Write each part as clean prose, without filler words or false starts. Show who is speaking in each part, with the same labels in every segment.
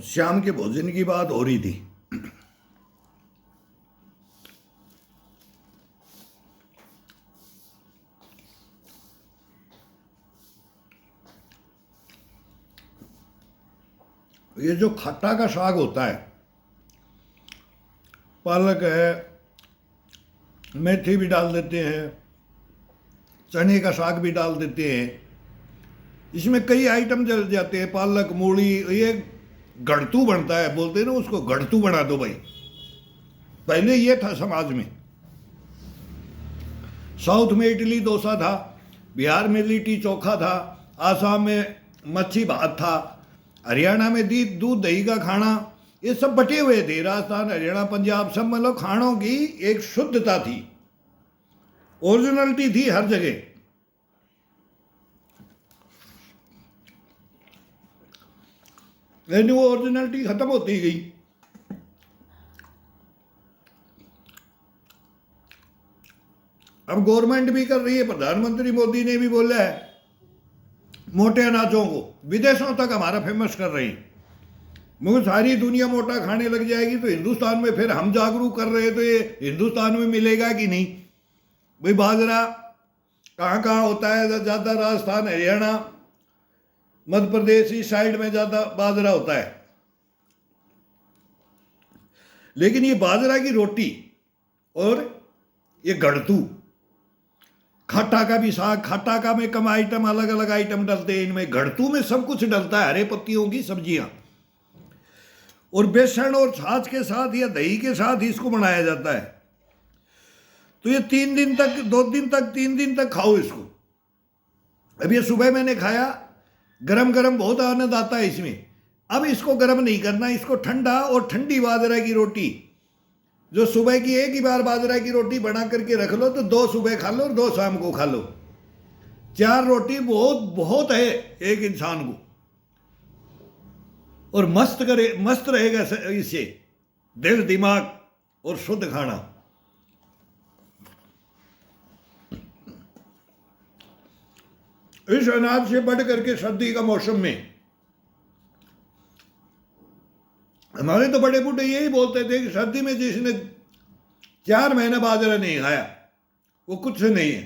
Speaker 1: शाम के भोजन की बात हो रही थी। ये जो खट्टा का साग होता है, पालक है, मेथी भी डाल देते हैं, चने का साग भी डाल देते हैं, इसमें कई आइटम जल जाते हैं, पालक, मूली, ये गढ़तू बनता है, बोलते हैं ना उसको, गढ़तू बना दो भाई। पहले ये था समाज में। साउथ में इडली डोसा था, बिहार में लिट्टी चोखा था, आसाम में मच्छी भात था, हरियाणा में दूध दही का खाना, ये सब बटे हुए थे। राजस्थान, हरियाणा, पंजाब, सब मतलब खानों की एक शुद्धता थी, ओरिजिनलिटी थी हर जगह। लेकिन वो ओरिजिनलिटी खत्म होती गई। अब गवर्नमेंट भी कर रही है, प्रधानमंत्री मोदी ने भी बोला है, मोटे अनाजों को विदेशों तक हमारा फेमस कर रही है। मगर सारी दुनिया मोटा खाने लग जाएगी तो हिंदुस्तान में फिर हम जागरूक कर रहे हैं तो ये हिंदुस्तान में मिलेगा कि नहीं? भाई बाजरा कहाँ कहाँ होता है? ज़्यादा राजस्थान, हरियाणा, मध्य प्रदेश, इस साइड में ज़्यादा बाजरा होता है। लेकिन ये बाजरा की रोटी और ये गढ़तू, खट्टा का भी साग, खट्टा का में कम आइटम, अलग अलग आइटम डलते हैं इनमें। गढ़तू में सब कुछ डलता है, हरे पत्तियों की सब्जियां, और बेसन और छाछ के साथ या दही के साथ इसको बनाया जाता है। तो ये 3 दिन तक, 2 दिन तक, 3 दिन तक खाओ इसको। अब ये सुबह मैंने खाया, गरम गरम बहुत आनंद आता है इसमें। अब इसको गरम नहीं करना, इसको ठंडा, और ठंडी बाजरा की रोटी, जो सुबह की एक ही बार बाजरा की रोटी बना करके रख लो तो 2 सुबह खा लो और 2 शाम को खा लो। 4 रोटी बहुत बहुत है एक इंसान को, और मस्त रहेगा इससे दिल, दिमाग और शुद्ध खाना। इस अनाज से बढ़ करके सर्दी का मौसम में हमारे तो बड़े बूढ़े यही बोलते थे कि सर्दी में जिसने 4 महीने बाजरा नहीं खाया वो कुछ नहीं है।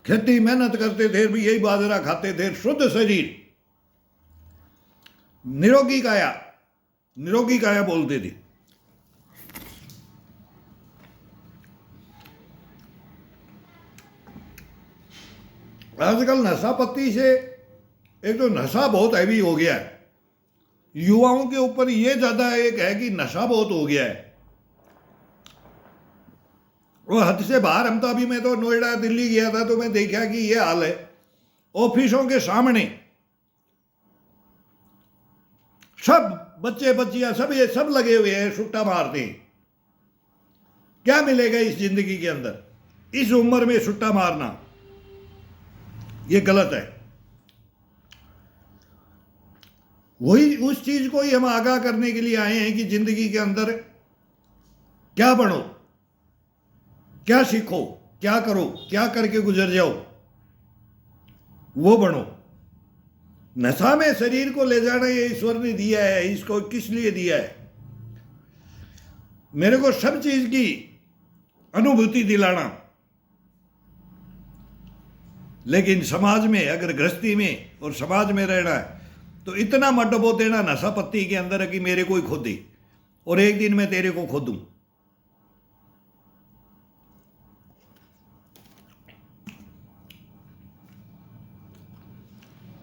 Speaker 1: खेती मेहनत करते थे भी यही बाजरा खाते थे। शुद्ध शरीर, निरोगी काया बोलते थे। आजकल नशा पत्ती से एक तो नशा बहुत हैवी हो गया है, युवाओं के ऊपर ये ज्यादा एक है कि नशा बहुत हो गया है, वो हद से बाहर। हम तो अभी, मैं तो नोएडा, दिल्ली गया था तो मैं देखा कि ये हाल है। ऑफिसों के सामने सब बच्चे बच्चियां सब ये सब लगे हुए हैं, सुट्टा मारते हैं। क्या मिलेगा इस जिंदगी के अंदर? इस उम्र में सुट्टा मारना ये गलत है। वही उस चीज को ही हम आगाह करने के लिए आए हैं कि जिंदगी के अंदर क्या बनो, क्या सीखो, क्या करो, क्या करके गुजर जाओ, वो बनो। नशा में शरीर को ले जाना ये ईश्वर ने दिया है, इसको किस लिए दिया है? मेरे को सब चीज की अनुभूति दिलाना। लेकिन समाज में अगर गृहस्थी में और समाज में रहना है तो इतना मत डबो देना नशा पत्ती के अंदर है कि मेरे को ही खो दे और एक दिन मैं तेरे को खो दूं।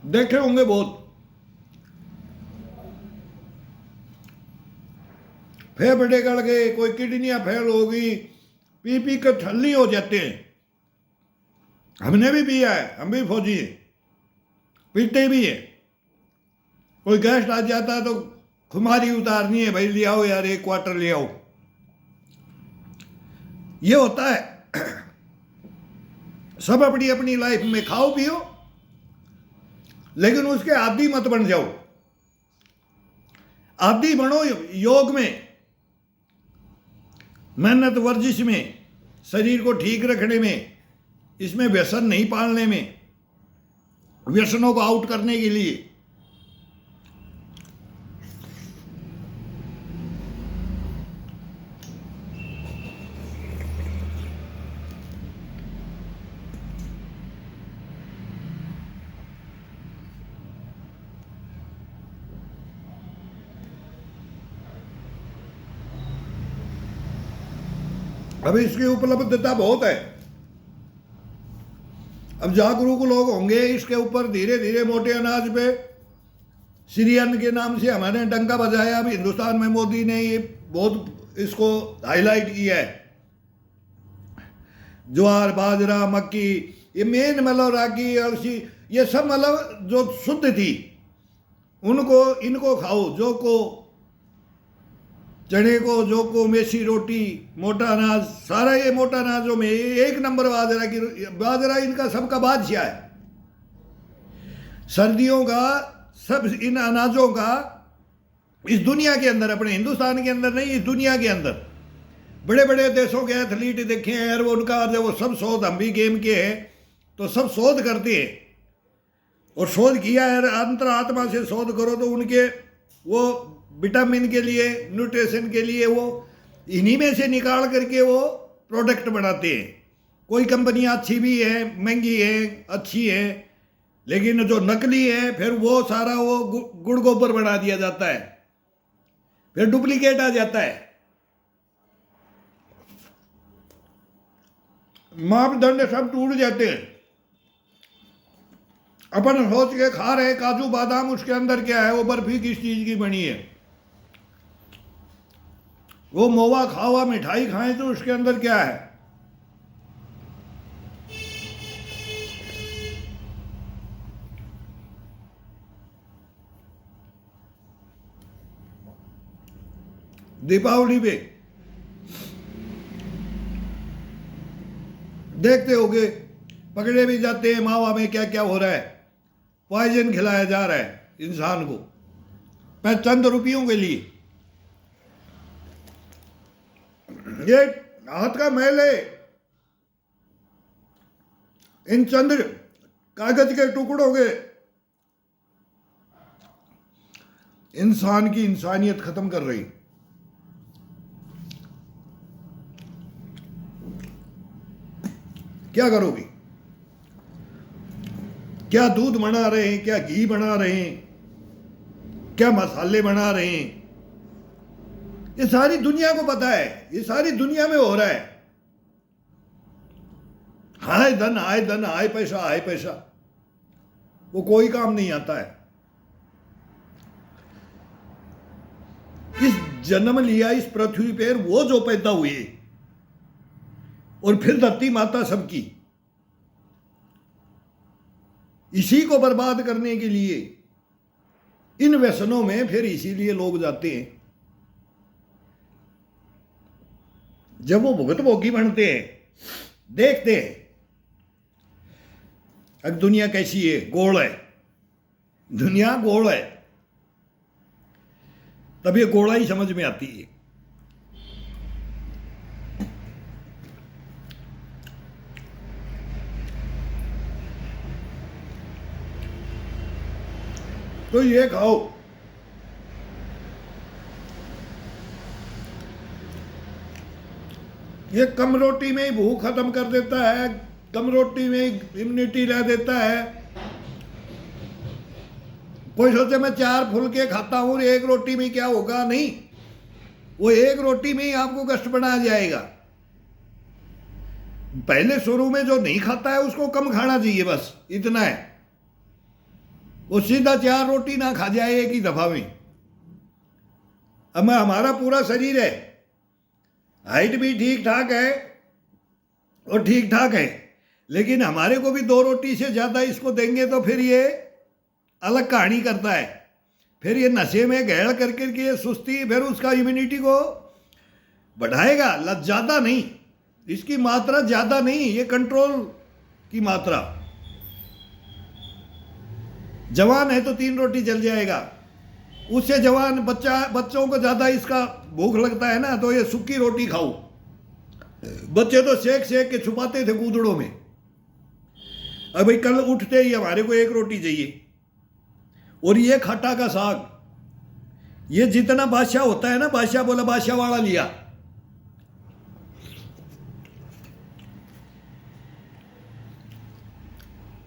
Speaker 1: देखे होंगे बहुत, फेफड़े गड़ गए, कोई किडनियां फेल हो गई, पी पी कर ठल्ली हो जाते हैं। हमने भी पिया है, हम भी फौजी हैं, पीते भी हैं। कोई गेस्ट आ जाता है तो खुमारी उतारनी है, भाई ले आओ यार 1 क्वार्टर ले आओ। ये होता है। सब अपनी अपनी लाइफ में खाओ पियो, लेकिन उसके आदी मत बन जाओ। आदी बनो योग में, मेहनत वर्जिश में, शरीर को ठीक रखने में, इसमें व्यसन नहीं पालने में। व्यसनों को आउट करने के लिए। अब इसकी उपलब्धता बहुत है। अब जागरूक लोग होंगे इसके ऊपर। धीरे धीरे मोटे अनाज पे सीरियन के नाम से हमारे डंका बजाया। अब हिंदुस्तान में मोदी ने ये बहुत इसको हाईलाइट किया है। ज्वार, बाजरा, मक्की, ये मेन मतलब रागी, अलसी, ये सब मतलब जो शुद्ध थी उनको इनको खाओ। जो को चने को, जो को मेसी रोटी, मोटा अनाज, सारा ये मोटा अनाजों में एक नंबर बाजरा इनका सबका बादशाह है। सर्दियों का सब इन अनाजों का इस दुनिया के अंदर, अपने हिंदुस्तान के अंदर नहीं, इस दुनिया के अंदर बड़े बड़े देशों के एथलीट देखे हैं। और उनका जब वो सब शोध, हम भी गेम के हैं तो सब शोध करते हैं और शोध किया है। अंतरात्मा से शोध करो तो उनके वो विटामिन के लिए, न्यूट्रिशन के लिए वो इन्हीं में से निकाल करके वो प्रोडक्ट बनाते हैं। कोई कंपनियां अच्छी भी है, महंगी है, अच्छी है, लेकिन जो नकली है फिर वो सारा वो गुड़ गोबर बना दिया जाता है, फिर डुप्लीकेट आ जाता है। मापदंड सब टूट जाते हैं। अपन सोच के खा रहे काजू बादाम, उसके अंदर क्या है? वो बर्फी किस चीज की बनी है? वो मोवा खावा मिठाई खाएं तो उसके अंदर क्या है? दीपावली पे देखते होगे पकड़े भी जाते हैं मावा में क्या क्या हो रहा है। पॉइजन खिलाया जा रहा है इंसान को चंद रुपयों के लिए। ये हाथ का मैल है, इन चंद कागज के टुकड़ों के इंसान की इंसानियत खत्म कर रही। क्या करोगे? क्या दूध बना रहे हैं, क्या घी बना रहे हैं, क्या मसाले बना रहे हैं, ये सारी दुनिया को पता है। ये सारी दुनिया में हो रहा है। हाय धन, हाय धन, हाय पैसा, हाय पैसा, वो कोई काम नहीं आता है। इस जन्म लिया इस पृथ्वी पर वो जो पैदा हुए और फिर धरती माता सबकी, इसी को बर्बाद करने के लिए इन व्यसनों में फिर इसीलिए लोग जाते हैं। जब वो भुगत भोगी बनते हैं, देखते हैं अब दुनिया कैसी है, गोल है, दुनिया गोल है, तब ये गोला ही समझ में आती है। तो ये खाओ, ये कम रोटी में ही भूख खत्म कर देता है, कम रोटी में ही इम्यूनिटी ला देता है। कोई सोचे मैं 4 फुलके खाता हूं, एक रोटी में क्या होगा? नहीं, वो एक रोटी में ही आपको कष्ट बना जाएगा। पहले शुरू में जो नहीं खाता है उसको कम खाना चाहिए, बस इतना है। वो सीधा 4 रोटी ना खा जाए एक ही दफा में। अब हमारा पूरा शरीर है, हाइट भी ठीक ठाक है और ठीक ठाक है, लेकिन हमारे को भी 2 रोटी से ज़्यादा इसको देंगे तो फिर ये अलग कहानी करता है। फिर ये नशे में गहड़ करके ये सुस्ती, फिर उसका इम्यूनिटी को बढ़ाएगा। ज़्यादा नहीं, इसकी मात्रा ज़्यादा नहीं, ये कंट्रोल की मात्रा। जवान है तो 3 रोटी चल जाएगा, उससे जवान बच्चों को ज़्यादा इसका भूख लगता है ना, तो ये सूखी रोटी खाओ। बच्चे तो सेक सेक के छुपाते थे कूदड़ों में। अब भाई कल उठते ही हमारे को एक रोटी चाहिए। और ये खट्टा का साग, ये जितना बादशाह होता है ना, बादशाह बोला बादशाह वाला लिया।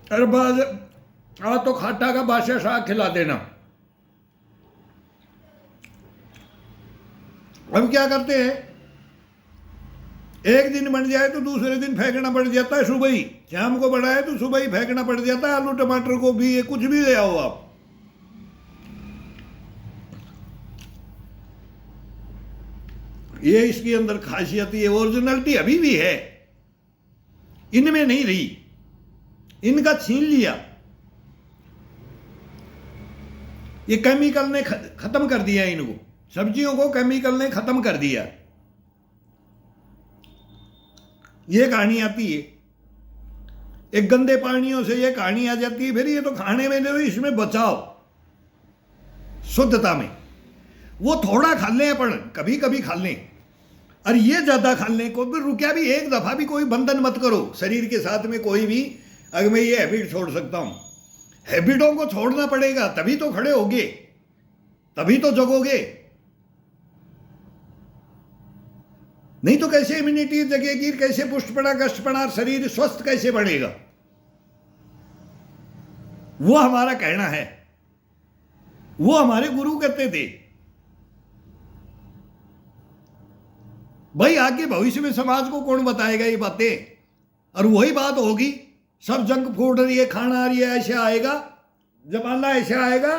Speaker 1: अरे बाद आज तो खट्टा का बादशाह साग खिला देना। हम क्या करते हैं, एक दिन बन जाए तो दूसरे दिन फेंकना पड़ जाता है। सुबह ही शाम को बढ़ाए तो सुबह ही फेंकना पड़ जाता है। आलू टमाटर को भी, कुछ भी ले आओ आप। ये इसके अंदर खासियत, ये ओरिजिनलिटी अभी भी है, इनमें नहीं रही। इनका छीन लिया, ये केमिकल ने खत्म कर दिया इनको, सब्जियों को केमिकल ने खत्म कर दिया। ये कहानी आती है, एक गंदे पानियों से ये कहानी आ जाती है। फिर ये तो खाने में तो इसमें बचाओ, शुद्धता में वो थोड़ा खा लें, अपन कभी कभी खा लें। और ये ज्यादा खा लें को भी रुकिया भी, एक दफा भी कोई बंधन मत करो शरीर के साथ में कोई भी। अगर मैं ये हैबिट छोड़ सकता हूं, हैबिटों को छोड़ना पड़ेगा, तभी तो खड़े होगे, तभी तो जगोगे। नहीं तो कैसे इम्यूनिटी जगेगी, कैसे पुष्टपना कष्टपना, शरीर स्वस्थ कैसे बढ़ेगा। वो हमारा कहना है, वो हमारे गुरु कहते थे। भाई आगे भविष्य में समाज को कौन बताएगा ये बातें। और वही बात होगी, सब जंक फूड ये खाना ये ऐसे आएगा, जमाना ऐसे आएगा,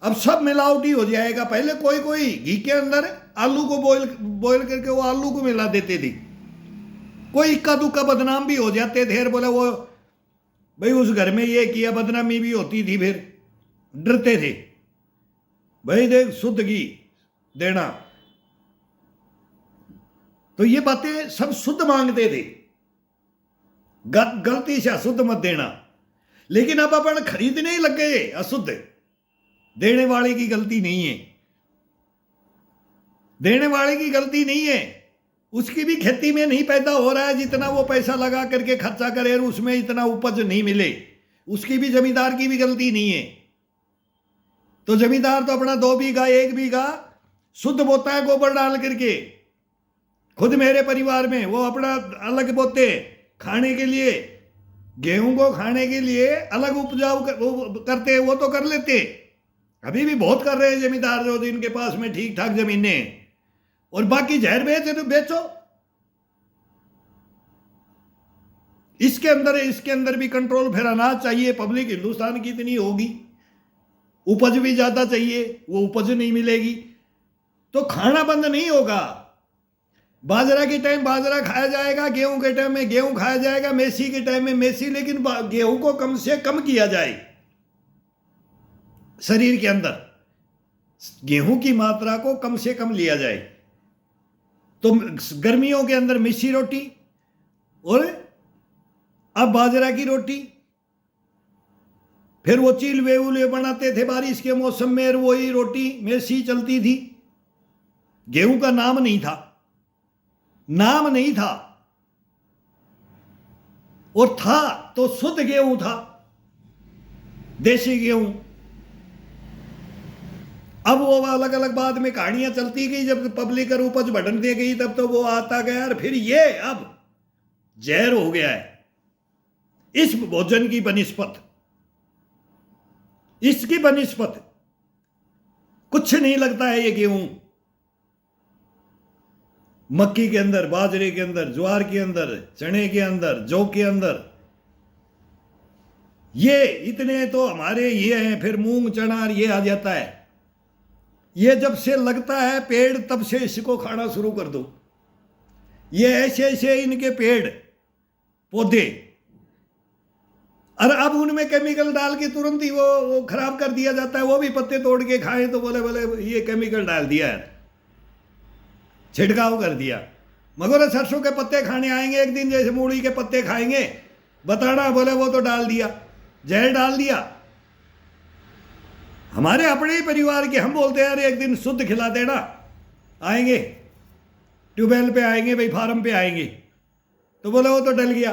Speaker 1: अब सब मिलावटी हो जाएगा। पहले कोई कोई घी के अंदर आलू को बॉईल करके वो आलू को मिला देते थे, कोई इक्का दुक्का बदनाम भी हो जाते थे। बोले वो भाई उस घर में ये किया, बदनामी भी होती थी। फिर डरते थे, भाई देख शुद्ध घी देना। तो ये बातें सब शुद्ध मांगते थे, गलती से अशुद्ध मत देना। लेकिन अब अपन खरीदने ही लग गए अशुद्ध। देने वाले की गलती नहीं है, देने वाले की गलती नहीं है। उसकी भी खेती में नहीं पैदा हो रहा है जितना वो पैसा लगा करके खर्चा करे और उसमें इतना उपज नहीं मिले, उसकी भी जमींदार की भी गलती नहीं है। तो जमींदार तो अपना 2 बीघा 1 बीघा शुद्ध बोता है गोबर डाल करके। खुद मेरे परिवार में वो अपना अलग बोते खाने के लिए, गेहूं को खाने के लिए अलग उपजाऊ करते, वो तो कर लेते। अभी भी बहुत कर रहे हैं जमींदार जो जिनके पास में ठीक ठाक जमीनें, और बाकी जहर बेचो। इसके अंदर भी कंट्रोल फिर आना चाहिए। पब्लिक हिंदुस्तान की इतनी होगी, उपज भी ज्यादा चाहिए, वो उपज नहीं मिलेगी तो खाना बंद नहीं होगा। बाजरा के टाइम बाजरा खाया जाएगा, गेहूं के टाइम में गेहूं खाया जाएगा, मेसी के टाइम में मेसी। लेकिन गेहूं को कम से कम किया जाए शरीर के अंदर, गेहूं की मात्रा को कम से कम लिया जाए। तो गर्मियों के अंदर मिस्सी रोटी और अब बाजरा की रोटी। फिर वो चिलवे उलवे बनाते थे बारिश के मौसम में, और वही रोटी मेसी चलती थी। गेहूं का नाम नहीं था, नाम नहीं था, और था तो शुद्ध गेहूं था, देसी गेहूं। अब वो अलग अलग बाद में कहानियां चलती गई, जब पब्लिक और उपज बढ़ती गई तब तो वो आता गया। और फिर ये अब जहर हो गया है इस भोजन की बनिस्पत, इसकी बनिस्पत कुछ नहीं लगता है। ये गेहूं मक्की के अंदर, बाजरे के अंदर, ज्वार के अंदर, चने के अंदर, जौ के अंदर, ये इतने तो हमारे ये हैं। फिर मूंग चना ये आ जाता है। ये जब से लगता है पेड़ तब से इसको खाना शुरू कर दो। ये ऐसे ऐसे इनके पेड़ पौधे, और अब उनमें केमिकल डाल के तुरंत ही वो खराब कर दिया जाता है। वो भी पत्ते तोड़ के खाएं तो बोले ये केमिकल डाल दिया है, छिड़काव कर दिया। मगर सरसों के पत्ते खाने आएंगे एक दिन, जैसे मूली के पत्ते खाएंगे, बताना बोले वो तो डाल दिया, जहर डाल दिया। हमारे अपने ही परिवार के हम बोलते हैं अरे एक दिन शुद्ध खिला देना, आएंगे ट्यूबवेल पे आएंगे भाई, फार्म पे आएंगे, तो बोले वो तो डल गया,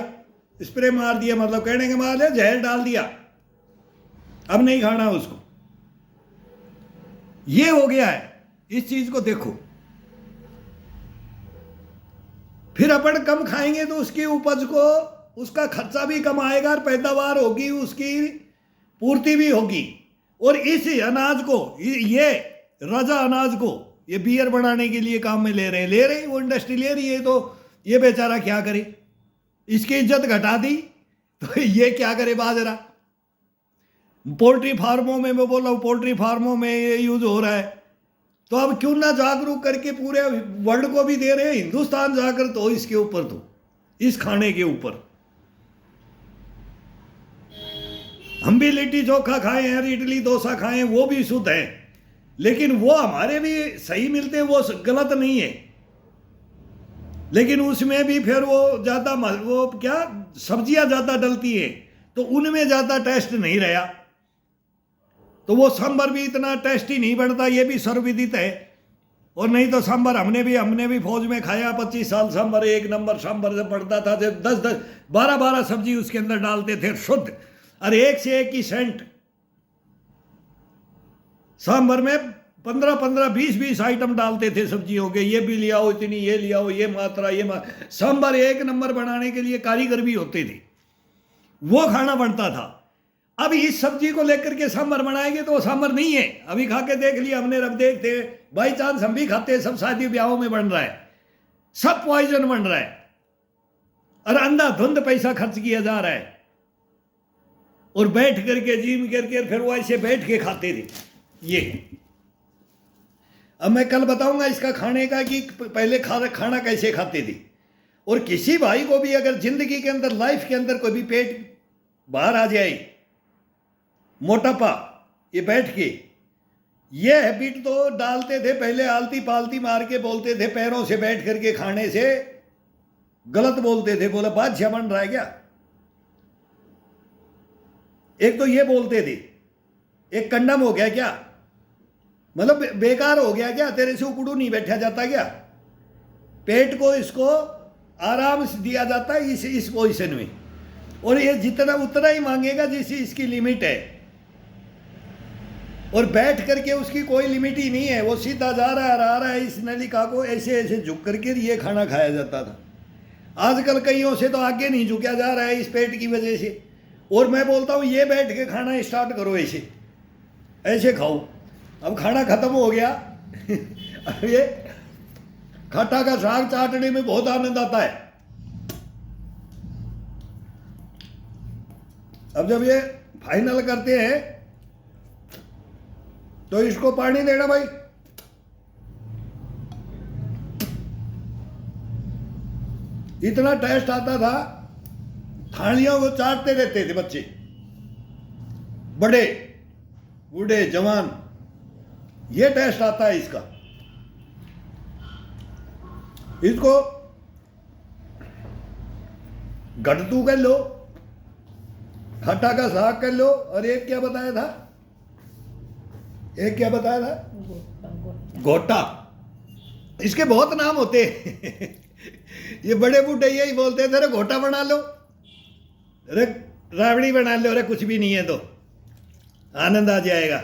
Speaker 1: स्प्रे मार दिया, मतलब कहने के मार लिया, जहर डाल दिया, अब नहीं खाना उसको। ये हो गया है। इस चीज को देखो। फिर अपन कम खाएंगे तो उसकी उपज को, उसका खर्चा भी कम आएगा और पैदावार होगी, उसकी पूर्ति भी होगी। और इस अनाज को, ये रजा अनाज को ये बियर बनाने के लिए काम में ले रहे वो इंडस्ट्री ले रही है, तो ये बेचारा क्या करे? इसकी इज्जत घटा दी तो ये क्या करे? बाजरा पोल्ट्री फार्मों में, मैं बोल रहा हूँ पोल्ट्री फार्मों में ये यूज हो रहा है, तो अब क्यों ना जागरूक करके पूरे वर्ल्ड को भी दे रहे हैं, हिंदुस्तान जाकर तो इसके ऊपर, तो इस खाने के ऊपर। हम भी लिट्टी चोखा खाए हैं, इडली डोसा खाए हैं, वो भी शुद्ध है, लेकिन वो हमारे भी सही मिलते हैं, वो गलत नहीं है। लेकिन उसमें भी फिर वो ज़्यादा, वो क्या, सब्जियां ज़्यादा डलती है, तो उनमें ज़्यादा टेस्ट नहीं रहा, तो वो सांभर भी इतना टेस्टी नहीं बनता, ये भी सर्वविदित है। और नहीं तो सांभर हमने भी फौज में खाया 25 साल सांभर, एक नंबर सांभर जब पड़ता था, जब 10-10 12-12 सब्जी उसके अंदर डालते थे शुद्ध, और एक से एक ही सेंट। सांभर में 15-15 20-20 आइटम डालते थे सब्जियों के, ये भी ले आओ इतनी, ये ले आओ, ये मात्रा, सांभर एक नंबर बनाने के लिए कारीगर भी होते थे, वो खाना बनता था। अब इस सब्जी को लेकर के सांभर बनाएंगे तो वो सांभर नहीं है। अभी खा के देख लिया हमने, अब देखते बाई चांस हम भी खाते हैं, सब शादी ब्याहों में बन रहा है, सब पॉइजन बन रहा है, और अंधाधुंध पैसा खर्च किया जा रहा है, और बैठ करके जिम करके फिर वो ऐसे बैठ के खाते थे। ये अब मैं कल बताऊंगा इसका खाने का, कि पहले खाना कैसे खाते थे। और किसी भाई को भी अगर जिंदगी के अंदर, लाइफ के अंदर कोई भी पेट बाहर आ जाए, मोटापा, ये बैठ के, ये हैबिट तो डालते थे पहले, आलती पालती मार के बोलते थे, पैरों से बैठ करके खाने से गलत बोलते थे, बोला बादशाह बन रहा है क्या। एक तो ये बोलते थे, एक कंडम हो गया क्या, मतलब बेकार हो गया क्या, तेरे से उकड़ू नहीं बैठा जाता क्या, पेट को इसको आराम से दिया जाता है इस पोजीशन में, और ये जितना उतना ही मांगेगा जिस इसकी लिमिट है, और बैठ करके उसकी कोई लिमिट ही नहीं है, वो सीधा जा रहा है, आ रहा है, इस नलिका को ऐसे ऐसे झुक करके ये खाना खाया जाता था। आजकल कईयों से तो आगे नहीं झुका जा रहा है इस पेट की वजह से। और मैं बोलता हूँ ये बैठ के खाना स्टार्ट करो, ऐसे ऐसे खाओ। अब खाना खत्म हो गया अब ये खट्टा का साग चाटने में बहुत आनंद आता है। अब जब ये फाइनल करते हैं तो इसको पानी देना भाई, इतना टेस्ट आता था, थालियों को चाटते रहते थे बच्चे, बड़े बूढ़े जवान, ये टेस्ट आता है इसका। इसको गट्टू कर लो, खट्टा का साग कर लो, और एक क्या बताया था, एक क्या बताया था, गोटा। इसके बहुत नाम होते हैं ये बड़े बूढ़े यही बोलते थे, अरे घोटा बना लो, अरे रावड़ी बना लो, अरे कुछ भी नहीं है तो आनंद आ जाएगा।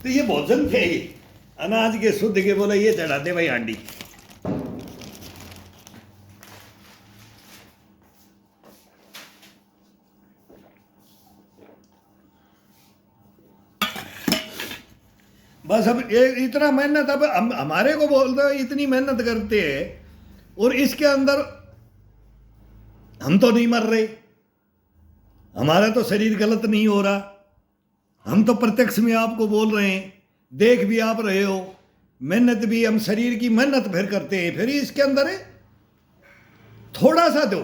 Speaker 1: तो ये भोजन थे, ये अनाज के शुद्ध के, बोले ये चढ़ाते भाई हांडी। बस अब ये इतना मेहनत, अब हमारे को बोल रहे हो इतनी मेहनत करते हैं, और इसके अंदर हम तो नहीं मर रहे, हमारा तो शरीर गलत नहीं हो रहा, हम तो प्रत्यक्ष में आपको बोल रहे हैं, देख भी आप रहे हो, मेहनत भी हम शरीर की मेहनत फिर करते हैं, फिर इसके अंदर है थोड़ा सा दो,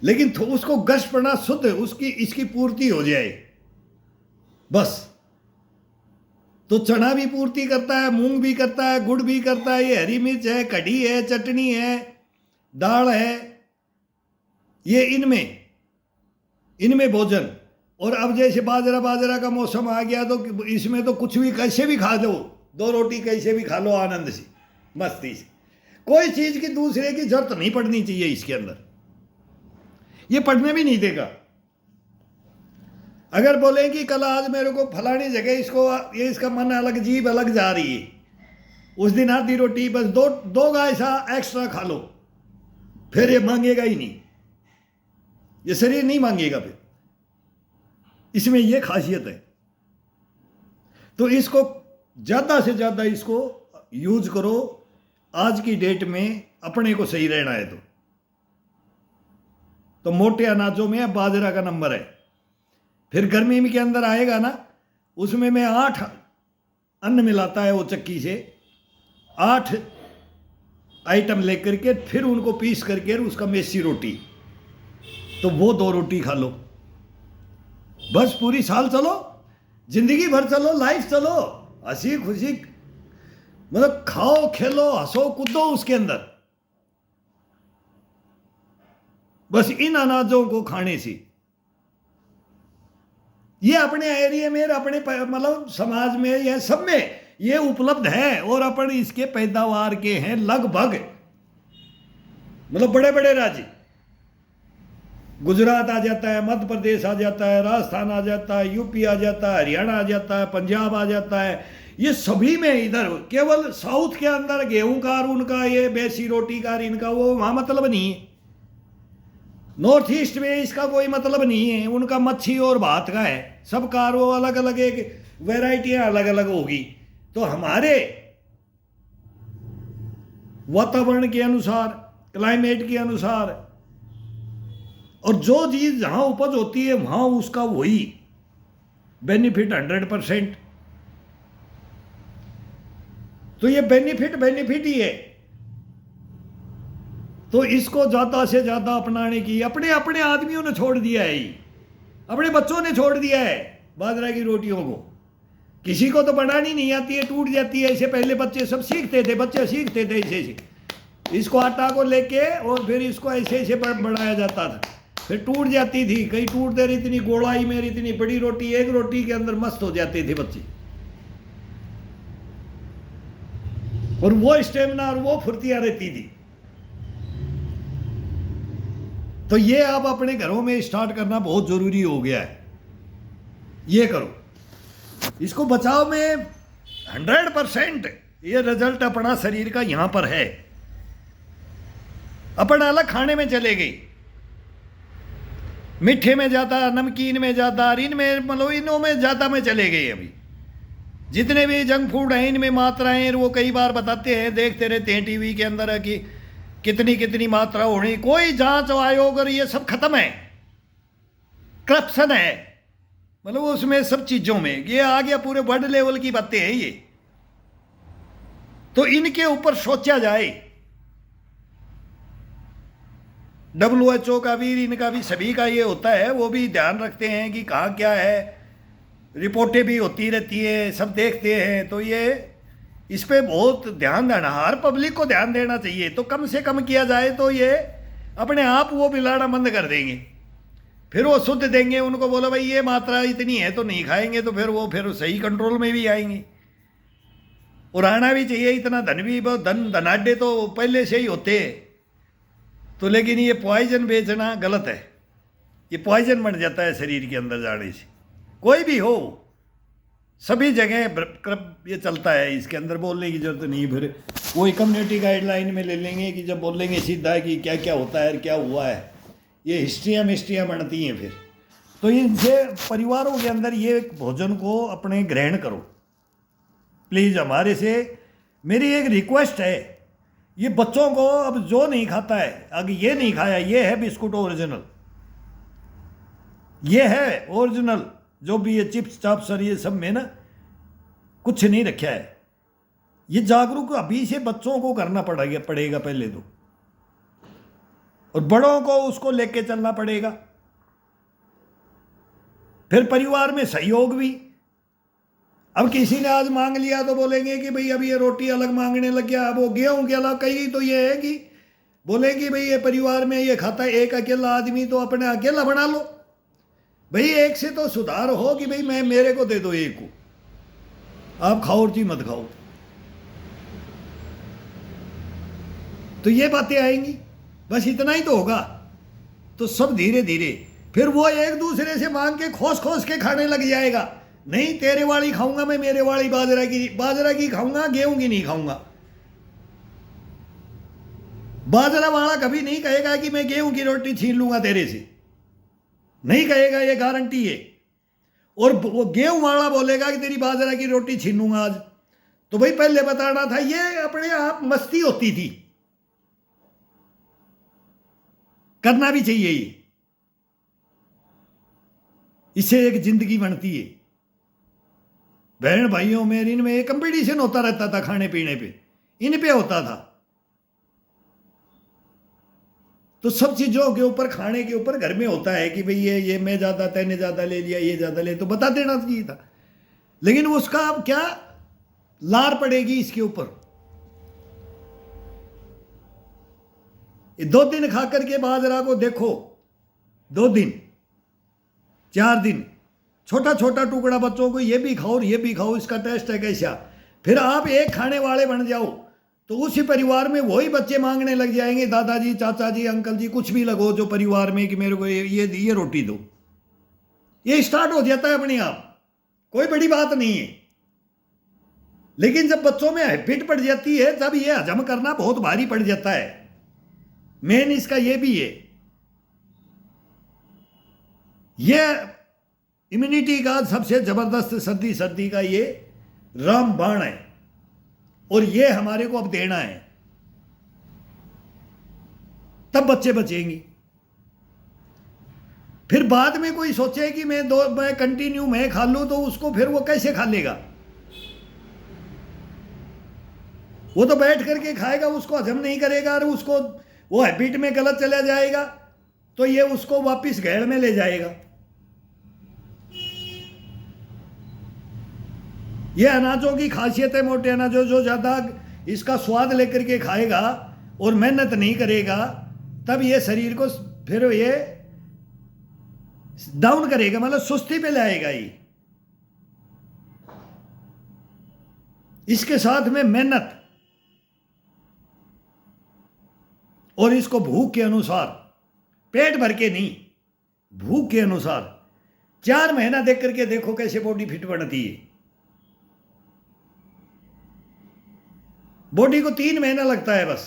Speaker 1: लेकिन उसको गश्पना शुद्ध उसकी इसकी पूर्ति हो जाए बस। तो चना भी पूर्ति करता है, मूंग भी करता है, गुड़ भी करता है, ये हरी मिर्च है, कढ़ी है, चटनी है, दाल है, ये इनमें भोजन। और अब जैसे बाजरा का मौसम आ गया तो इसमें तो कुछ भी कैसे भी खा लो, 2 रोटी कैसे भी खा लो आनंद से, मस्ती से, कोई चीज की दूसरे की जरूरत नहीं पड़नी चाहिए इसके अंदर, ये पढ़ने भी नहीं देगा। अगर बोले कि कल आज मेरे को फलानी जगह इसको ये इसका मन अलग जीभ अलग जा रही है, उस दिन आधी रोटी बस दो गाय सा एक्स्ट्रा खा लो, फिर ये मांगेगा ही नहीं, ये शरीर नहीं मांगेगा फिर। इसमें ये खासियत है। तो इसको ज्यादा से ज्यादा इसको यूज करो आज की डेट में, अपने को सही रहना है। तो मोटे अनाजों में बाजरा का नंबर है। फिर गर्मी में के अंदर आएगा ना, उसमें मैं 8 अन्न मिलाता है वो चक्की से, 8 आइटम लेकर के फिर उनको पीस करके उसका मेसी रोटी, तो वो 2 रोटी खा लो, बस पूरी साल चलो, जिंदगी भर चलो, लाइफ चलो, हंसी खुशी, मतलब खाओ खेलो हंसो कूदो उसके अंदर, बस इन अनाजों को खाने से। ये अपने एरिया में, अपने मतलब समाज में, यह सब में ये उपलब्ध है, और अपन इसके पैदावार के हैं लगभग, मतलब बड़े बड़े राज्य, गुजरात आ जाता है, मध्य प्रदेश आ जाता है, राजस्थान आ जाता है, यूपी आ जाता है, हरियाणा आ जाता है, पंजाब आ जाता है, ये सभी में इधर केवल साउथ के अंदर गेहूं का और उनका ये बेसी रोटी का इनका वो वहां मतलब नहीं है। नॉर्थ ईस्ट में इसका कोई मतलब नहीं है, उनका मच्छी और भात का है, सब कार वो अलग अलग एक वैरायटियां अलग अलग होगी। तो हमारे वातावरण के अनुसार, क्लाइमेट के अनुसार, और जो चीज जहां उपज होती है वहां उसका वही बेनिफिट 100%। तो ये बेनिफिट ही है। तो इसको ज्यादा से ज्यादा अपनाने की, अपने अपने आदमियों ने छोड़ दिया है, अपने बच्चों ने छोड़ दिया है बाजरा की रोटियों को। किसी को तो बनानी नहीं आती है, टूट जाती है। इससे पहले बच्चे सब सीखते थे, बच्चे सीखते थे ऐसे, इसको आटा को लेके और फिर इसको ऐसे ऐसे बढ़ाया जाता था, फिर टूट जाती थी, कहीं टूट दे रही, इतनी गोलाई में इतनी बड़ी रोटी, एक रोटी के अंदर मस्त हो जाते थे बच्चे, और वो स्टेमिना और वो फुर्तियां रहती थी। तो ये आप अपने घरों में स्टार्ट करना बहुत जरूरी हो गया है। ये करो, इसको बचाव में 100% ये रिजल्ट अपना शरीर का यहां पर है। अपन अलग खाने में चले गए, मीठे में ज्यादा, नमकीन में ज्यादा, इनमें मतलब इनों में ज्यादा में चले गए। अभी जितने भी जंक फूड हैं इनमें मात्राएं वो कई बार बताते हैं, देखते रहते हैं टीवी के अंदर कि कितनी कितनी मात्रा होनी, कोई जांच आयोग और ये सब खत्म है, करप्शन है, मतलब उसमें सब चीजों में ये आ गया, पूरे वर्ल्ड लेवल की बातें हैं ये। तो इनके ऊपर सोचा जाए, WHO का भी, इनका भी, सभी का ये होता है, वो भी ध्यान रखते हैं कि कहाँ क्या है, रिपोर्टें भी होती रहती है, सब देखते हैं। तो ये इस पे बहुत ध्यान देना, हर पब्लिक को ध्यान देना चाहिए। तो कम से कम किया जाए तो ये अपने आप वो बिलाना बंद कर देंगे, फिर वो शुद्ध देंगे। उनको बोलो भाई ये मात्रा इतनी है तो नहीं खाएंगे, तो फिर वो फिर सही कंट्रोल में भी आएंगे। और आना भी चाहिए, इतना धन भी, धनाढ़े तो पहले से ही होते हैं। तो लेकिन ये पॉइजन बेचना गलत है, ये पॉइजन बन जाता है शरीर के अंदर जाने से। कोई भी हो, सभी जगह ये चलता है, इसके अंदर बोलने की जरूरत नहीं। फिर वही कम्युनिटी गाइडलाइन में ले लेंगे कि जब बोलेंगे सीधा है कि क्या क्या होता है, क्या हुआ है, ये हिस्ट्रियाँ बनती हैं फिर। तो इनसे परिवारों के अंदर ये भोजन को अपने ग्रहण करो प्लीज़। हमारे से मेरी एक रिक्वेस्ट है, ये बच्चों को अब जो नहीं खाता है, अगर ये नहीं खाया, ये है बिस्कुट ओरिजिनल, ये है ओरिजिनल, जो भी ये चिप्स चाप्स और ये सब में ना कुछ नहीं रखा है। ये जागरूक अभी से बच्चों को करना पड़ेगा पहले तो, और बड़ों को उसको लेके चलना पड़ेगा। फिर परिवार में सहयोग भी। अब किसी ने आज मांग लिया तो बोलेंगे कि भाई अब ये रोटी अलग मांगने लग गया, अब वो गेहूं के अलग। कहीं तो ये है कि बोलेंगे भाई ये परिवार में ये खाता है एक अकेला आदमी, तो अपने अकेला बना लो भाई। एक से तो सुधार हो कि भाई मैं, मेरे को दे दो एक को, आप खाओ और जी मत खाओ। तो ये बातें आएंगी, बस इतना ही तो होगा। तो सब धीरे धीरे फिर वो एक दूसरे से मांग के खोस खोस के खाने लग जाएगा। नहीं तेरे वाली खाऊंगा मैं, मेरे वाली बाजरा की खाऊंगा, गेहूं की नहीं खाऊंगा। बाजरा वाला कभी नहीं कहेगा कि मैं गेहूं की रोटी छीन लूंगा तेरे से, नहीं कहेगा, ये गारंटी है। और वो गेहूं वाला बोलेगा कि तेरी बाजरा की रोटी छीनूंगा आज। तो भाई पहले बताना था, ये अपने आप मस्ती होती थी, करना भी चाहिए ये, इससे एक जिंदगी बनती है। बहन भाइयों में इनमें एक कंपटीशन होता रहता था, खाने पीने पे इन पे होता था। तो सब चीजों के ऊपर, खाने के ऊपर घर में होता है कि भाई ये मैं ज्यादा, तैने ज्यादा ले लिया, ये ज्यादा ले, तो बता देना चाहिए था। लेकिन उसका अब क्या लार पड़ेगी इसके ऊपर। ये 2 दिन खा करके बाजरा को देखो, 2 दिन 4 दिन, छोटा छोटा टुकड़ा बच्चों को ये भी खाओ और ये भी खाओ, इसका टेस्ट है कैसा। फिर आप एक खाने वाले बन जाओ तो उसी परिवार में वही बच्चे मांगने लग जाएंगे, दादाजी, चाचा जी, अंकल जी, कुछ भी लगो जो परिवार में, कि मेरे को ये रोटी दो। ये स्टार्ट हो जाता है अपने आप, कोई बड़ी बात नहीं है। लेकिन जब बच्चों में हैबिट पड़ जाती है तब ये हजम करना बहुत भारी पड़ जाता है। मेन इसका ये भी है, ये इम्यूनिटी का सबसे जबरदस्त सर्दी का ये रामबाण है, और ये हमारे को अब देना है, तब बच्चे बचेंगे। फिर बाद में कोई सोचे कि मैं कंटिन्यू मैं खा लूं, तो उसको फिर वो कैसे खा लेगा? वो तो बैठ करके खाएगा, उसको हजम नहीं करेगा, और उसको वो हैबिट में गलत चला जाएगा, तो ये उसको वापिस घेड़ में ले जाएगा। ये अनाजों की खासियत है, मोटे अनाजों, जो ज़्यादा इसका स्वाद लेकर के खाएगा और मेहनत नहीं करेगा, तब ये शरीर को फिर ये डाउन करेगा, मतलब सुस्ती पे लाएगा ये। इसके साथ में मेहनत, और इसको भूख के अनुसार, पेट भर के नहीं, भूख के अनुसार 4 महीना देख करके देखो कैसे बॉडी फिट बनती है। बॉडी को 3 महीना लगता है बस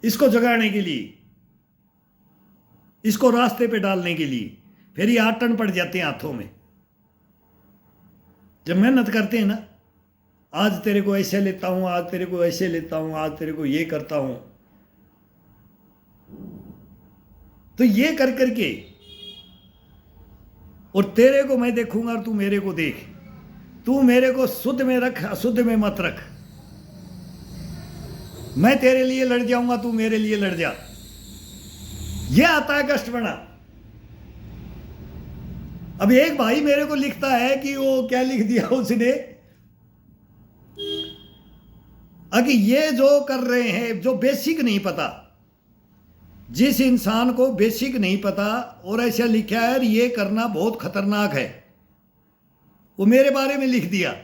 Speaker 1: इसको जगाने के लिए, इसको रास्ते पे डालने के लिए। फिर ये 8 टन पड़ जाते हैं हाथों में। जब मेहनत करते हैं ना, आज तेरे को ऐसे लेता हूं, आज तेरे को ऐसे लेता हूं, आज तेरे को ये करता हूं, तो ये कर करके, और तेरे को मैं देखूंगा और तू मेरे को देख, तू मेरे को शुद्ध में रख, अशुद्ध में मत रख। मैं तेरे लिए लड़ जाऊंगा, तू मेरे लिए लड़ जा। ये आता है कष्ट बना। अब एक भाई मेरे को लिखता है कि वो क्या लिख दिया उसने, अगर ये जो कर रहे हैं, जो बेसिक नहीं पता, जिस इंसान को बेसिक नहीं पता, और ऐसा लिखा है ये करना बहुत खतरनाक है, वो मेरे बारे में लिख दिया।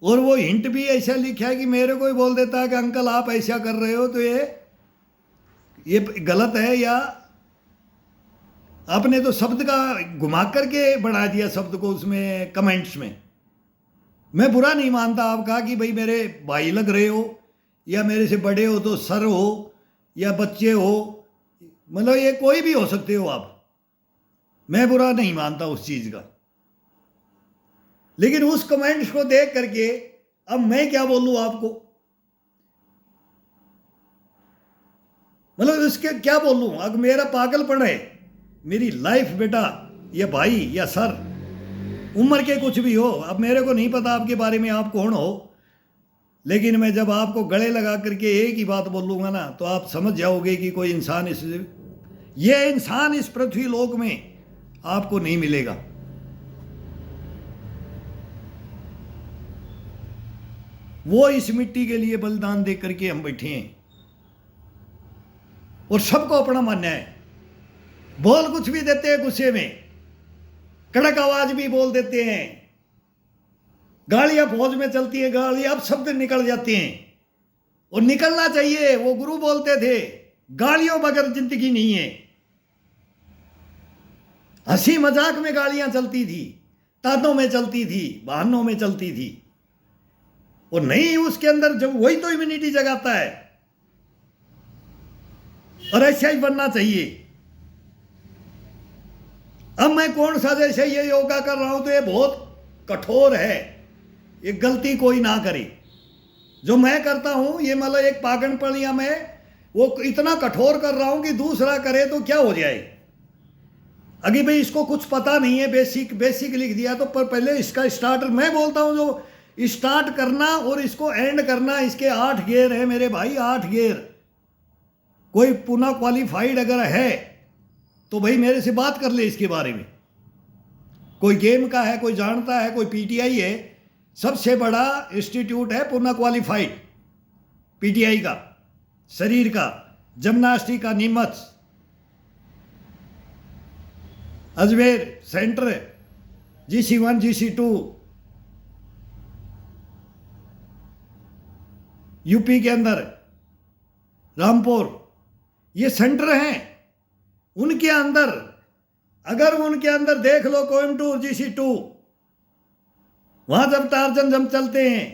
Speaker 1: और वो हिंट भी ऐसा लिखा है कि मेरे को ही बोल देता है कि अंकल आप ऐसा कर रहे हो तो ये गलत है, या आपने तो शब्द का घुमा करके बढ़ा दिया शब्द को उसमें कमेंट्स में। मैं बुरा नहीं मानता आपका कि भाई मेरे भाई लग रहे हो, या मेरे से बड़े हो तो सर हो, या बच्चे हो, मतलब ये कोई भी हो सकते हो आप, मैं बुरा नहीं मानता उस चीज का। लेकिन उस कमेंट्स को देख करके अब मैं क्या बोलूं आपको, मतलब इसके क्या बोलूं? अगर मेरा पागलपन है, मेरी लाइफ बेटा, या भाई या सर, उम्र के कुछ भी हो, अब मेरे को नहीं पता आपके बारे में आप कौन हो, लेकिन मैं जब आपको गले लगा करके एक ही बात बोलूंगा ना, तो आप समझ जाओगे कि कोई इंसान ये इंसान इस पृथ्वी लोक में आपको नहीं मिलेगा। वो इस मिट्टी के लिए बलिदान दे करके हम बैठे हैं, और सबको अपना मानना है। बोल कुछ भी देते हैं गुस्से में, कड़क आवाज भी बोल देते हैं, गालियां फौज में चलती है, गालियां अब शब्द निकल जाते हैं, और निकलना चाहिए। वो गुरु बोलते थे गालियों बगैर जिंदगी नहीं है। हंसी मजाक में गालियां चलती थी, तानों में चलती थी, बहानों में चलती थी, और नहीं उसके अंदर जब वही तो इम्यूनिटी जगाता है। और ऐसा ही बनना चाहिए। अब मैं कौन सा जैसे ये योगा कर रहा हूं तो ये बहुत कठोर है, ये गलती कोई ना करे। जो मैं करता हूं ये मतलब एक पागलपन, या मैं वो इतना कठोर कर रहा हूं कि दूसरा करे तो क्या हो जाए। अभी भाई इसको कुछ पता नहीं है, बेसिक लिख दिया तो, पर पहले इसका स्टार्टर मैं बोलता हूं, जो स्टार्ट करना और इसको एंड करना, इसके 8 गियर है मेरे भाई, 8 गियर। कोई पुनः क्वालिफाइड अगर है तो भाई मेरे से बात कर ले इसके बारे में। कोई गेम का है, कोई जानता है, कोई पीटीआई है, सबसे बड़ा इंस्टीट्यूट है पुनः क्वालिफाइड पीटीआई का, शरीर का, जिम्नास्टिक का, Neemuch, Ajmer centre, GC1 GC2, UP के अंदर रामपुर, ये सेंटर हैं। उनके अंदर अगर उनके अंदर देख लो कोयम्बटूर GC2, वहां जब टार्जन जम चलते हैं,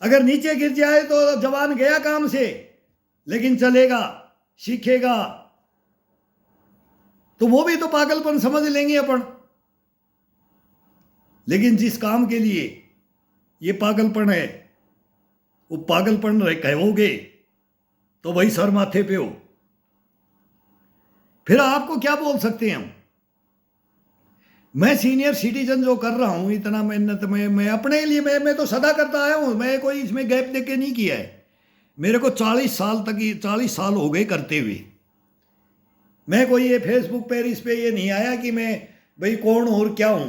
Speaker 1: अगर नीचे गिर जाए तो जवान गया काम से, लेकिन चलेगा, सीखेगा, तो वो भी तो पागलपन समझ लेंगे अपन। लेकिन जिस काम के लिए ये पागलपन है, वो पागलपन कहोगे तो भाई सर माथे पे हो, फिर आपको क्या बोल सकते हैं हम। मैं सीनियर सिटीजन जो कर रहा हूं, इतना मेहनत मैं अपने लिए मैं तो सदा करता आया हूं, मैं कोई इसमें गैप देके नहीं किया है। मेरे को 40 साल तक, 40 साल हो गए करते हुए। मैं कोई ये फेसबुक पे इस पे ये नहीं आया कि मैं भाई कौन और क्या हूं।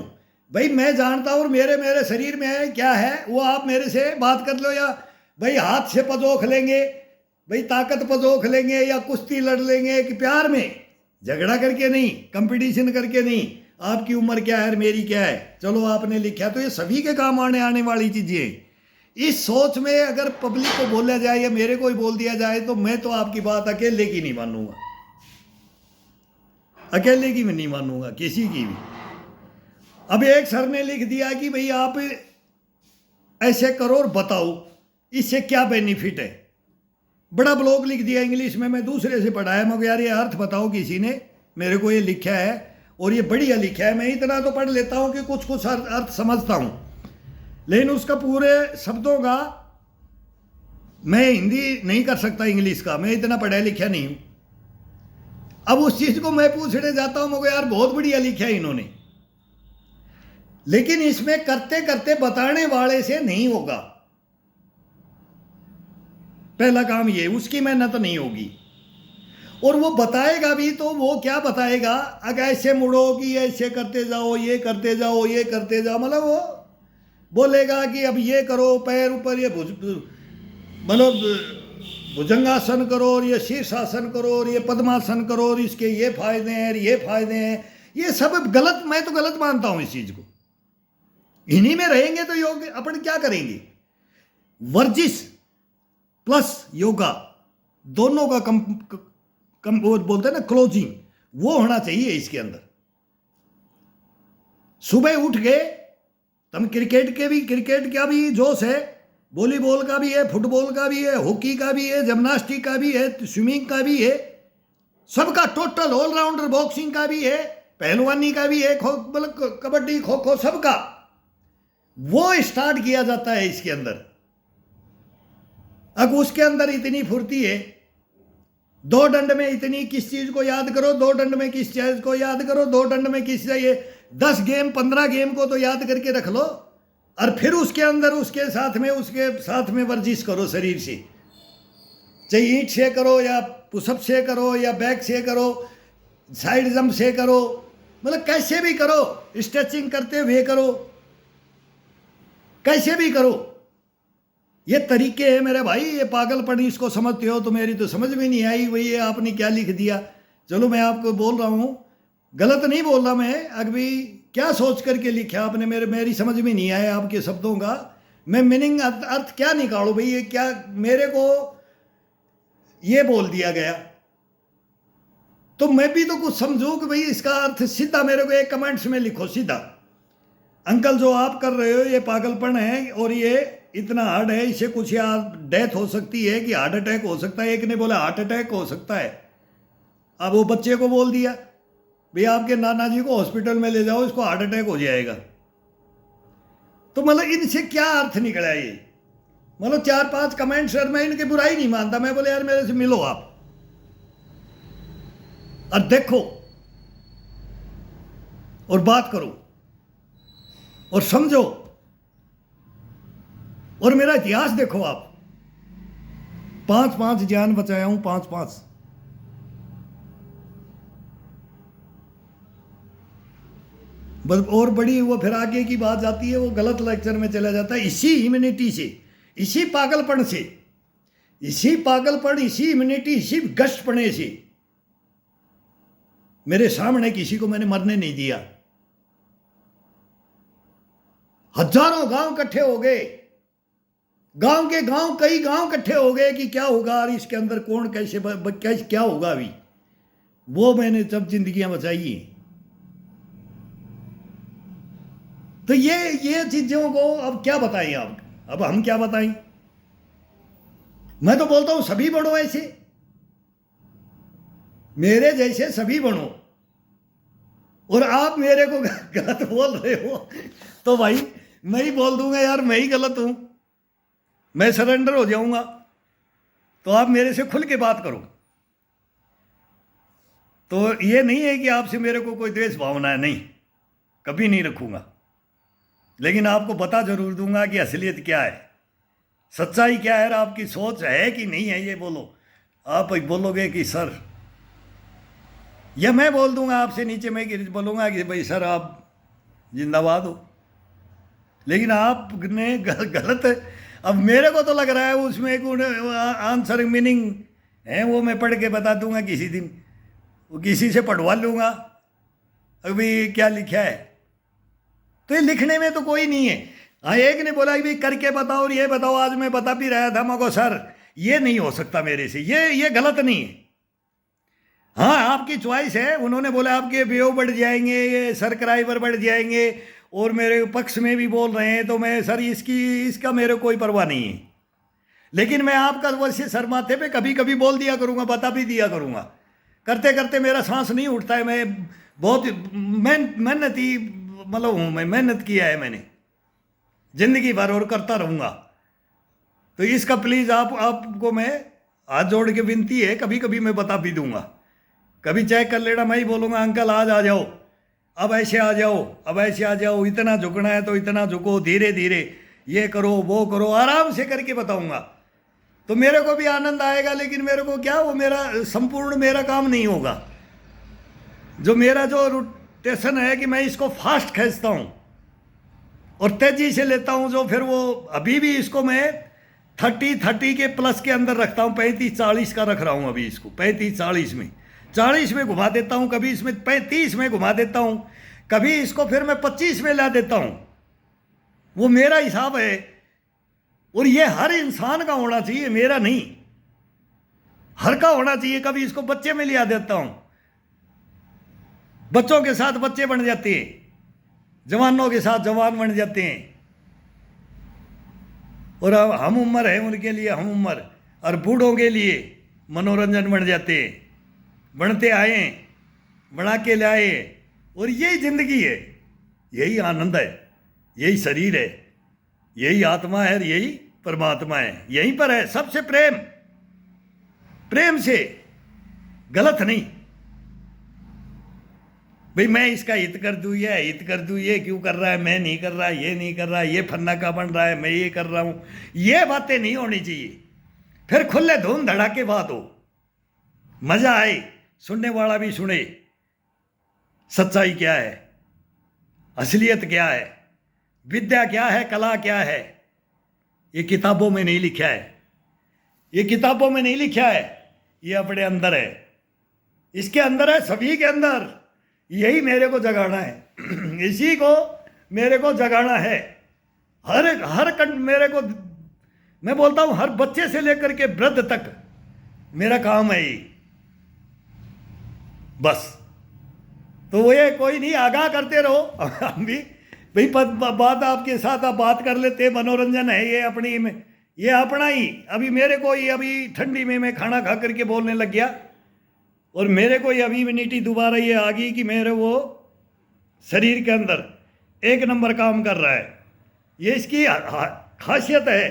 Speaker 1: भाई मैं जानता हूं मेरे शरीर में है क्या है, वो आप मेरे से बात कर लो, या भाई हाथ से पजोख लेंगे, भाई ताकत पजोख लेंगे, या कुश्ती लड़ लेंगे, कि प्यार में झगड़ा करके नहीं, कंपटीशन करके नहीं, आपकी उम्र क्या है मेरी क्या है, चलो आपने लिखा तो ये सभी के काम आने वाली चीजें। इस सोच में अगर पब्लिक को बोला जाए या मेरे को ही बोल दिया जाए तो मैं तो आपकी बात अकेले की नहीं मानूंगा, अकेले की भी नहीं मानूंगा, किसी की भी। अब एक सर ने लिख दिया कि भाई आप ऐसे करो और बताओ इससे क्या बेनिफिट है, बड़ा ब्लॉग लिख दिया इंग्लिश में, मैं दूसरे से पढ़ाया, मगर यार ये अर्थ बताओ, किसी ने मेरे को ये लिखा है और ये बढ़िया लिखा है। मैं इतना तो पढ़ लेता हूँ कि कुछ कुछ अर्थ समझता हूँ, लेकिन उसका पूरे शब्दों का मैं हिंदी नहीं कर सकता, इंग्लिश का मैं इतना पढ़ा लिखा नहीं हूँ। अब उस चीज को मैं पूछने जाता हूँ, मगर यार बहुत बढ़िया लिखा है इन्होंने, लेकिन इसमें करते करते बताने वाले से नहीं होगा। पहला काम ये, उसकी मेहनत नहीं होगी, और वो बताएगा भी तो वो क्या बताएगा, अगर ऐसे मुड़ो कि ऐसे करते जाओ, ये करते जाओ, ये करते जाओ, मतलब वो बोलेगा कि अब ये करो, पैर ऊपर, ये मतलब भुजंगासन करो, और ये शीर्षासन करो, और ये पद्मासन करो, और इसके ये फायदे हैं, ये फायदे हैं। ये सब गलत, मैं तो गलत मानता हूं इस चीज को। इन्हीं में रहेंगे तो योग अपन क्या करेंगे। वर्जिश प्लस योगा दोनों का कम वो बोलते हैं ना क्लोजिंग, वो होना चाहिए इसके अंदर। सुबह उठ गए तुम, क्रिकेट का भी जोश है, वॉलीबॉल का भी है, फुटबॉल का भी है, हॉकी का भी है, जिम्नास्टिक का भी है, स्विमिंग का भी है, सबका टोटल ऑलराउंडर, बॉक्सिंग का भी है, पहलवानी का भी है, मतलब कबड्डी, खो खो, सबका वो स्टार्ट किया जाता है इसके अंदर। अब उसके अंदर इतनी फुर्ती है, 2 दंड में इतनी किस चीज को याद करो, 2 दंड में किस चीज को याद करो, 2 दंड में किस चाहिए, 10 गेम 15 गेम को तो याद करके रख लो, और फिर उसके अंदर उसके साथ में वर्जिश करो शरीर से, चाहे ईंट से करो, या पुशअप से करो, या बैक से करो, साइड जंप से करो, मतलब कैसे भी करो, स्ट्रेचिंग करते हुए करो, कैसे भी करो। ये तरीके हैं मेरे भाई। ये पागलपन इसको समझते हो तो मेरी तो समझ में नहीं आई, वही ये आपने क्या लिख दिया। चलो मैं आपको बोल रहा हूँ, गलत नहीं बोल रहा मैं, अभी क्या सोच करके लिखा आपने, मेरी समझ में नहीं आया आपके शब्दों का, मैं मीनिंग अर्थ क्या निकालूं भाई? ये क्या मेरे को ये बोल दिया गया, तो मैं भी तो कुछ समझूं कि भाई इसका अर्थ सीधा मेरे को एक कमेंट्स में लिखो सीधा, अंकल जो आप कर रहे हो ये पागलपन है और ये इतना हार्ड है, इससे कुछ या डेथ हो सकती है कि हार्ट अटैक हो सकता है। एक ने बोला हार्ट अटैक हो सकता है, अब वो बच्चे को बोल दिया भाई आपके नाना जी को हॉस्पिटल में ले जाओ, इसको हार्ट अटैक हो जाएगा। तो मतलब इनसे क्या अर्थ निकला ये? मतलब 4-5 कमेंट सर, मैं इनकी बुराई नहीं मानता, मैं बोले यार मेरे से मिलो आप और देखो और बात करो और समझो और मेरा इतिहास देखो आप। 5-5 जान बचाया हूं, 5-5। बस और बड़ी वो फिर आगे की बात जाती है, वो गलत लेक्चर में चला जाता है। इसी इम्यूनिटी से, इसी पागलपन से, इसी पागलपन, इसी इम्यूनिटी, इसी गश्तपने से मेरे सामने किसी को मैंने मरने नहीं दिया। हजारों गांव इकट्ठे हो गए, गांव के गांव, कई गांव इकट्ठे हो गए कि क्या होगा और इसके अंदर कौन कैसे क्या होगा अभी, वो मैंने सब जिंदगियां बचाई हैं। तो ये चीजों को अब क्या बताएं आप, अब हम क्या बताएं? मैं तो बोलता हूं सभी बनो ऐसे, मेरे जैसे सभी बनो। और आप मेरे को गलत बोल रहे हो तो भाई मैं ही बोल दूंगा यार मैं ही गलत हूं, मैं सरेंडर हो जाऊंगा। तो आप मेरे से खुल के बात करो। तो ये नहीं है कि आपसे मेरे को कोई द्वेष भावना है, नहीं, कभी नहीं रखूंगा। लेकिन आपको बता जरूर दूंगा कि असलियत क्या है, सच्चाई क्या है, और आपकी सोच है कि नहीं है ये बोलो। आप बोलोगे कि सर, या मैं बोल दूंगा आपसे नीचे, मैं बोलूंगा कि भाई सर आप जिंदाबाद हो। लेकिन आपने गलत, अब मेरे को तो लग रहा है उसमें एक आंसर मीनिंग है, वो मैं पढ़ के बता दूंगा किसी दिन, वो किसी से पढ़वा लूंगा अभी क्या लिखा है। तो ये लिखने में तो कोई नहीं है। हाँ, एक ने बोला कि भाई करके बताओ और ये बताओ, आज मैं बता भी रहा था, मगर सर ये नहीं हो सकता मेरे से, ये गलत नहीं है। हाँ, आपकी चॉइस है। उन्होंने बोला आपके व्यू बढ़ जाएंगे, ये सब्सक्राइबर बढ़ जाएंगे और मेरे पक्ष में भी बोल रहे हैं, तो मैं सर इसका मेरे कोई परवाह नहीं है। लेकिन मैं आपका वैसे सर माथे पे कभी कभी बोल दिया करूँगा, बता भी दिया करूँगा। करते करते मेरा सांस नहीं उठता है। मैं बहुत मेहनती मतलब हूँ, मैं मेहनत किया है मैंने जिंदगी भर और करता रहूँगा। तो इसका प्लीज़ आपको मैं हाथ जोड़ के विनती है, कभी कभी मैं बता भी दूंगा, कभी चेक कर लेना। मैं ही बोलूँगा अंकल आज आ जाओ, अब ऐसे आ जाओ, अब ऐसे आ जाओ, इतना झुकना है तो इतना झुको, धीरे धीरे ये करो वो करो, आराम से करके बताऊँगा। तो मेरे को भी आनंद आएगा। लेकिन मेरे को क्या, वो मेरा संपूर्ण मेरा काम नहीं होगा। जो मेरा जो रोटेशन है कि मैं इसको फास्ट खींचता हूँ और तेजी से लेता हूँ, जो फिर वो अभी भी इसको मैं 30 के प्लस के अंदर रखता हूँ। 35-40 का रख रहा हूँ अभी इसको, 35-40 में, 40 में घुमा देता हूँ, कभी इसमें 35 में घुमा देता हूँ, कभी इसको फिर मैं 25 में ला देता हूँ। वो मेरा हिसाब है और ये हर इंसान का होना चाहिए, मेरा नहीं, हर का होना चाहिए। कभी इसको बच्चे में लिया देता हूँ, बच्चों के साथ बच्चे बन जाते हैं, जवानों के साथ जवान बन जाते हैं। और अब हम उम्र है उनके लिए हम उम्र, और बूढ़ों के लिए मनोरंजन बन जाते हैं। बनते आए, बना के लाए, और यही जिंदगी है, यही आनंद है, यही शरीर है, यही आत्मा है, यही परमात्मा है, यहीं पर है सबसे प्रेम, प्रेम से, गलत नहीं। भाई मैं इसका हित कर दूँ, ये हित कर दूँ, ये क्यों कर रहा है, मैं नहीं कर रहा, ये नहीं कर रहा, ये फन्ना का बन रहा है, मैं ये कर रहा हूँ, ये बातें नहीं होनी चाहिए। फिर खुले धूम धड़ाके बात हो, मजा आए, सुनने वाला भी सुने सच्चाई क्या है, असलियत क्या है, विद्या क्या है, कला क्या है। ये किताबों में नहीं लिखा है, ये किताबों में नहीं लिखा है, ये अपने अंदर है, इसके अंदर है, सभी के अंदर। यही मेरे को जगाना है, इसी को मेरे को जगाना है। मेरे को, मैं बोलता हूं हर बच्चे से लेकर के वृद्ध तक मेरा काम है ये, बस। तो वो ये कोई नहीं, आगाह करते रहो। हम भी भाई बात आपके साथ आप बात कर लेते, मनोरंजन है ये अपनी में, ये अपना ही। अभी मेरे को ही अभी ठंडी में मैं खाना खा करके बोलने लग गया, और मेरे को ही अभी इम्यूनिटी दोबारा ये आ गई कि मेरे वो शरीर के अंदर एक नंबर काम कर रहा है। ये इसकी खासियत है।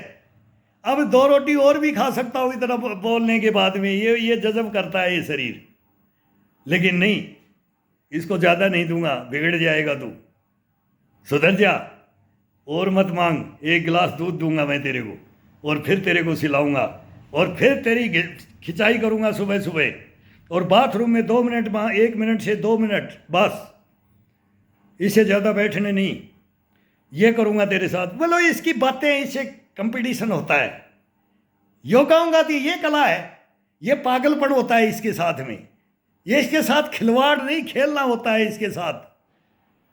Speaker 1: अब 2 रोटी और भी खा सकता हूँ इतना बोलने के बाद में, ये जज़ब करता है ये शरीर। लेकिन नहीं, इसको ज़्यादा नहीं दूंगा, बिगड़ जाएगा तू, सुधर जा, और मत मांग। 1 गिलास दूध दूंगा मैं तेरे को, और फिर तेरे को सिलाऊंगा, और फिर तेरी खिंचाई करूंगा सुबह सुबह, और बाथरूम में 2 मिनट, 1 मिनट से 2 मिनट बस, इससे ज़्यादा बैठने नहीं। ये करूंगा तेरे साथ। बोलो इसकी बातें, इससे कंपटीशन होता है। योगाओं का तो ये कला है, ये पागलपन होता है इसके साथ में। ये इसके साथ खिलवाड़ नहीं, खेलना होता है इसके साथ।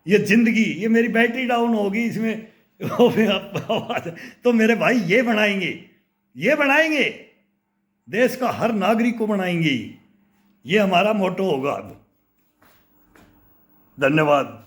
Speaker 1: ये जिंदगी, ये मेरी बैटरी डाउन होगी इसमें तो मेरे भाई ये बनाएंगे देश का हर नागरिक को बनाएंगे। ये हमारा मोटो होगा। धन्यवाद।